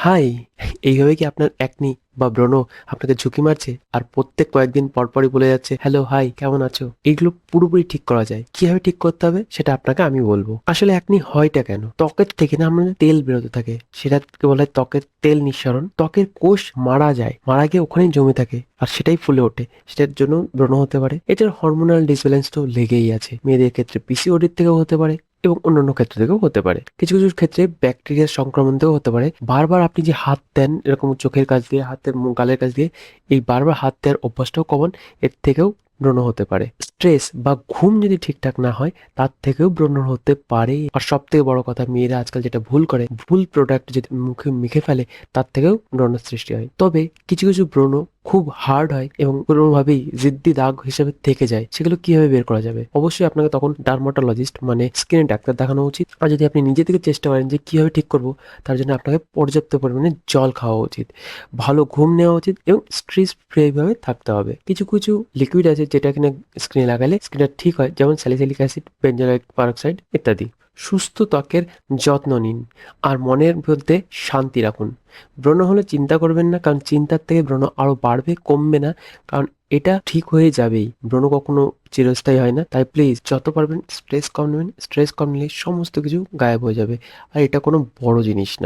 High! এইভাবে কি আপনার একনি বা ব্রণ আপনাকে ঝুঁকি মারছে? আর প্রত্যেক কয়েকদিন পরপরই বলে যাচ্ছে, "হ্যালো, হাই, কেমন আছো?" এগুলো পুরোপুরি ঠিক করা যায়। কিভাবে ঠিক করতে হবে সেটা আপনাকে আমি বলব। আসলে একনি হয়টা কেন? ত্বকের থেকে না আমাদের তেল বেরোতে থাকে। সেটাকে বলা হয় ত্বকের তেল নিঃসরণ। ত্বকের কোষ মারা যায়। মারা গিয়ে ওখানেই জমে থাকে। আর সেটাই ফুলে ওঠে। সেটার জন্য ব্রণ হতে পারে। এছাড়া হরমোনাল ডিসব্যালেন্স তো লেগেই আছে। মেয়েদের ক্ষেত্রে পিসিওডির থেকেও হতে পারে। এবং অন্যান্য ক্ষেত্র থেকেও হতে পারে। কিছু, কিছু ক্ষেত্রে ব্যাকটেরিয়ার সংক্রমণ থেকেও হতে পারে। বারবার আপনি যে হাত দেন এরকম চোখের কাছ দিয়ে, হাতের গালের কাছ দিয়ে, এই বারবার হাত দেওয়ার অভ্যাসটাও কমান। এর থেকেও ব্রণ হতে পারে। স্ট্রেস বা ঘুম যদি ঠিকঠাক না হয় তার থেকেও ব্রণ হতে পারে। আর সবথেকে বড় কথা মেয়েরা আজকাল যেটা ভুল করে, ভুল প্রোডাক্ট যদি মুখে মেখে ফেলে তার থেকেও ব্রণের সৃষ্টি হয়। তবে কিছু, কিছু ব্রণ খুব হার্ড হয় এবং কোনোভাবেই জিদ্দি দাগ হিসেবে থেকে যায়। সেগুলো কিভাবে বের করা যাবে? অবশ্যই আপনাকে তখন ডার্মাটোলজিস্ট মানে স্কিনের ডাক্তার দেখানো উচিত। আর যদি আপনি নিজে থেকে চেষ্টা করেন যে কিভাবে ঠিক করব, তার জন্য আপনাকে পর্যাপ্ত পরিমাণে জল খাওয়া উচিত। ভালো ঘুম নেওয়া উচিত এবং স্ট্রেস ফ্রি ভাবে থাকতে হবে। কিছু, কিছু লিকুইড আছে যেটা কিনা স্কিনে লাগালে স্কিনটা ঠিক হয়। যেমন স্যালিসিলিক অ্যাসিড, বেনজোয়েক পারক্সাইড ইত্যাদি। সুস্থ ত্বকের যত্ন নিন। আর মনের মধ্যে শান্তি রাখুন। ব্রণ হলে চিন্তা করবেন না, কারণ চিন্তার থেকে ব্রণ আরো বাড়বে, কমবে না। কারণ এটা ঠিক হয়ে যাবেই। ব্রণ কখনো চিরস্থায়ী হয় না। তাই প্লিজ যত পারবেন স্ট্রেস কম নেবেন। স্ট্রেস কম নিলে সমস্ত কিছু গায়েব হয়ে যাবে। আর এটা কোনো বড় জিনিস না।